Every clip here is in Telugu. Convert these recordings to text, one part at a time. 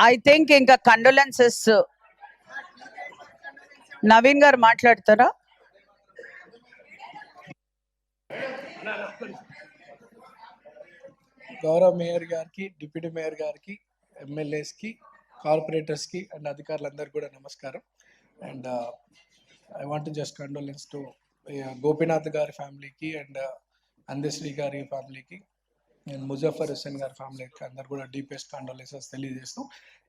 ఐ థింక్ ఇంకా కండోలెన్సెస్ నవీన్ గారు మాట్లాడతారా? గౌరవ మేయర్ గారికి, డిప్యూటీ మేయర్ గారికి, ఎమ్మెల్యేస్కి, కార్పొరేటర్స్కి అండ్ అధికారులందరికీ కూడా నమస్కారం. And I want just condolence to Gopinath గారి ఫ్యామిలీకి అండ్ అందశ్రీ గారి ఫ్యామిలీకి అండ్ ముజఫర్ హుస్సేన్ గారి ఫ్యామిలీకి అందరు కూడా డీపెస్ట్ కండోలెన్సెస్ తెలియజేస్తూ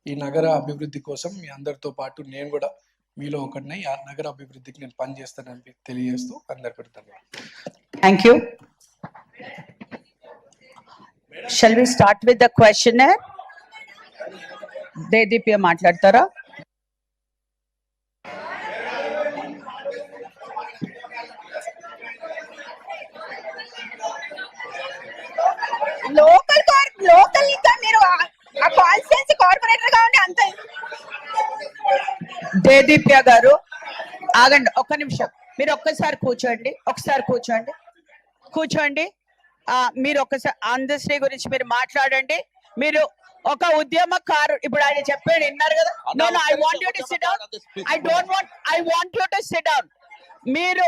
ఈ నగర అభివృద్ధి కోసం మీ అందరితో పాటు నేను కూడా మీలో ఒకటినై ఆ నగర అభివృద్ధికి నేను పనిచేస్తానని తెలియజేస్తూ అందరికీ ధన్యవాదాలు. Thank you. Shall we start with the questionnaire? Dedipya మాట్లాడతారా? లోకల్ ఇంకా మీరు ఆ కాన్స్టిట్యున్సీ కార్పొరేటర్ గా ఉండి అంత. దేదీప్య గారు ఆగండి ఒక్క నిమిషం, మీరు ఒక్కసారి కూర్చోండి, కూర్చోండి. మీరు ఒక్కసారి అందశ్రీ గురించి మీరు మాట్లాడండి. మీరు ఒక ఉద్యమకారు, ఇప్పుడు ఆయన చెప్పాడు విన్నారు కదా. No I want you to sit down. I want you to sit down. మీరు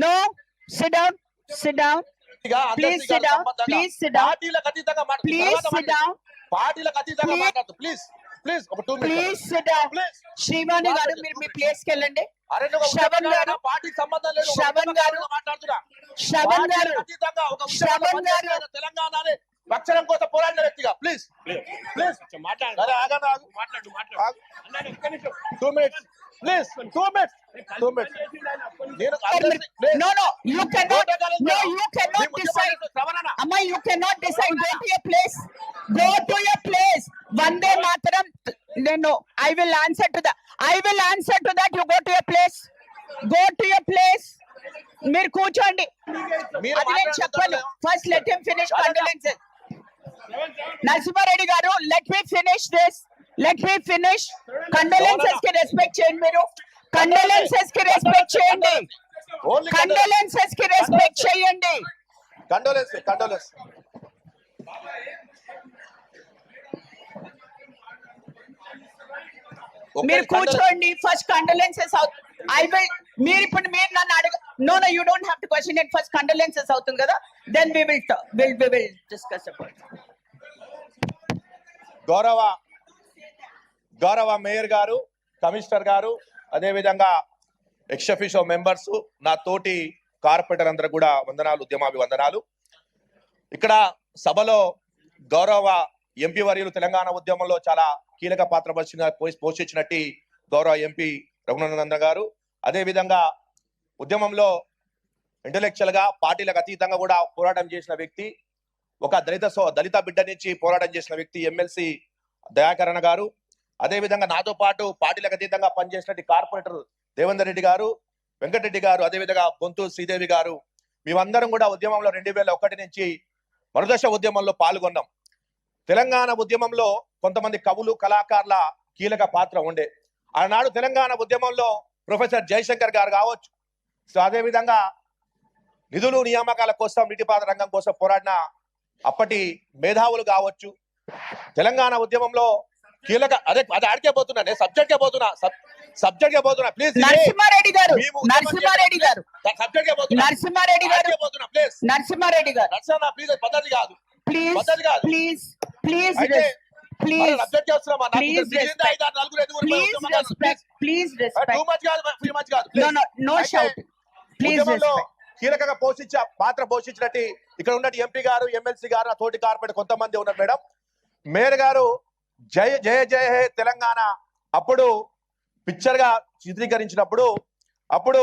no sit down. Please sit down. Please sit down. Please sit down. Please ఒక 2 minutes. Please sit down. Srivani గారు మీరు మీ ప్లేస్ కి వెళ్ళండి. శ్రవణ్ గారు పార్టీ సంబంధం లేదు. శ్రవణ్ గారు తెలంగాణనే అక్షరం కోసం పోరాడిన వ్యక్తిగా ప్లీజ్ మాట్లాడు. 2 minutes. Please, 2 minutes. No, you cannot decide. Amma, you cannot decide. Go to your place. Vande Mataram. No, I will answer to that. You go to your place. మీరు కూర్చోండి. అది నేను చెప్పను. First let him finish condolences. Narasimha Reddy గారు, let me finish this. Condolences కి రెస్పెక్ట్ చేయండి. మీరు కండోలెన్సెస్ కి రెస్పెక్ట్ చేయండి. కండోలెన్స్. మీరు కూర్చోండి. ఫస్ట్ కండోలెన్సెస్ మీరు నన్ను అడగ. No you don't have to question it. First condolences అవుతుంది కదా, then we will discuss about. గౌరవ మేయర్ గారు, కమిషనర్ గారు, అదే విధంగా ఎక్స్ అఫీషియో మెంబర్స్, నా తోటి కార్పొరేటర్ అందరూ కూడా వందనాలు, ఉద్యమాభివందనాలు. ఇక్కడ సభలో గౌరవ ఎంపీ వర్యులు తెలంగాణ ఉద్యమంలో చాలా కీలక పాత్ర పోషించినట్టు గౌరవ ఎంపీ రఘునందన్ గారు, అదే విధంగా ఉద్యమంలో ఇంటలెక్చువల్ గా పార్టీలకు అతీతంగా కూడా పోరాటం చేసిన వ్యక్తి, ఒక దళిత బిడ్డ నుంచి పోరాటం చేసిన వ్యక్తి ఎమ్మెల్సీ దయాకరణ గారు, అదే విధంగా నాతో పాటు పార్టీలకు అతీతంగా పనిచేసినట్టు కార్పొరేటర్ దేవేందర్ రెడ్డి గారు, వెంకటరెడ్డి గారు, అదే విధంగా బొంతు శ్రీదేవి గారు, మేమందరం కూడా ఉద్యమంలో 2001 నుంచి మరుదశ ఉద్యమంలో పాల్గొన్నాం. తెలంగాణ ఉద్యమంలో కొంతమంది కవులు, కళాకారుల కీలక పాత్ర ఉండే. ఆనాడు తెలంగాణ ఉద్యమంలో ప్రొఫెసర్ జయశంకర్ గారు కావచ్చు, సో అదే విధంగా నిధులు నియామకాల కోసం, నీటిపారుదల రంగం కోసం పోరాడిన అప్పటి మేధావులు కావచ్చు. తెలంగాణ ఉద్యమంలో కీలక అదే ఆడికే పోతున్నా, నేను సబ్జెక్ట్ కే పోతున్నా. ప్లీజ్ నరసింహారెడ్డి గారు ప్లీజ్ పద్ధతి కాదు. కీలకంగా పాత్ర పోషించినట్టు ఇక్కడ ఉన్న ఎంపీ గారు, ఎమ్మెల్సీ గారు, తోటి కార్పొరేటర్ కొంతమంది ఉన్నారు మేడం. మేయర్ గారు జయ జయ జయ హే తెలంగాణ అప్పుడు పిక్చర్ గా చిత్రీకరించినప్పుడు, అప్పుడు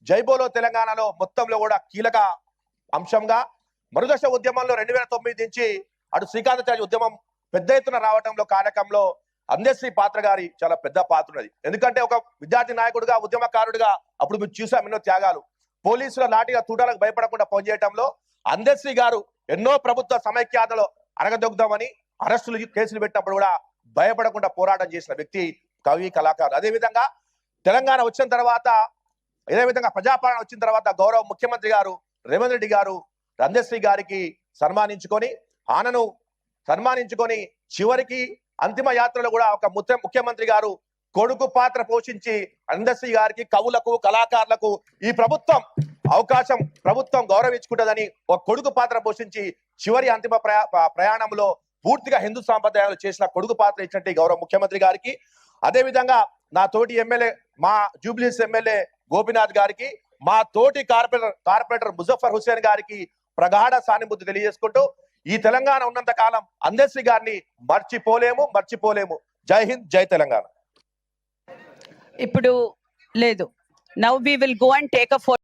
జైబోలో తెలంగాణలో మొత్తంలో కూడా కీలక అంశంగా మరుదశ ఉద్యమంలో 2009 నుంచి అటు శ్రీకాంతాచార్య ఉద్యమం పెద్ద ఎత్తున రావడంలో కారకంలో అందశ్రీ పాత్ర గారి చాలా పెద్ద పాత్ర ఉన్నది. ఎందుకంటే ఒక విద్యార్థి నాయకుడిగా, ఉద్యమకారుడిగా అప్పుడు మీరు చూసాం ఎన్నో త్యాగాలు. పోలీసుల లాఠీగా తూటాలకు భయపడకుండా పనిచేయడంలో అందశ్రీ గారు ఎన్నో ప్రభుత్వ సమైక్యాతలో అరగదొగ్గుదామని అరెస్టులు, కేసులు పెట్టినప్పుడు కూడా భయపడకుండా పోరాటం చేసిన వ్యక్తి, కవి, కళాకారు. అదే విధంగా తెలంగాణ వచ్చిన తర్వాత, అదే విధంగా ప్రజాపాలన వచ్చిన తర్వాత గౌరవ ముఖ్యమంత్రి గారు రేవంత్ రెడ్డి గారు అందశ్రీ గారికి సన్మానించుకొని ఆనను సన్మానించుకొని చివరికి అంతిమ యాత్రలో కూడా ఒక ముఖ్యమంత్రి గారు కొడుకు పాత్ర పోషించి అందశ్రీ గారికి, కవులకు, కళాకారులకు ఈ ప్రభుత్వం గౌరవించుకుంటుందని ఒక కొడుకు పాత్ర పోషించి చివరి అంతిమ ప్రయాణంలో పూర్తిగా హిందూ సాంప్రదాయాలు చేసిన కొడుకు పాత్ర ఇచ్చినట్టు గౌరవ ముఖ్యమంత్రి గారికి, అదే విధంగా నా తోటి ఎమ్మెల్యే, మా జూబ్లీస్ ఎమ్మెల్యే గోపినాథ్ గారికి, మా తోటి కార్పొరేటర్ ముజఫర్ హుస్సేన్ గారికి ప్రగాఢ సానుభూతి తెలియజేసుకుంటూ ఈ తెలంగాణ ఉన్నంత కాలం అందశ్రీ గారిని మర్చిపోలేము. జై హింద్, జై తెలంగాణ. ఇప్పుడు లేదు. Now we will go and take a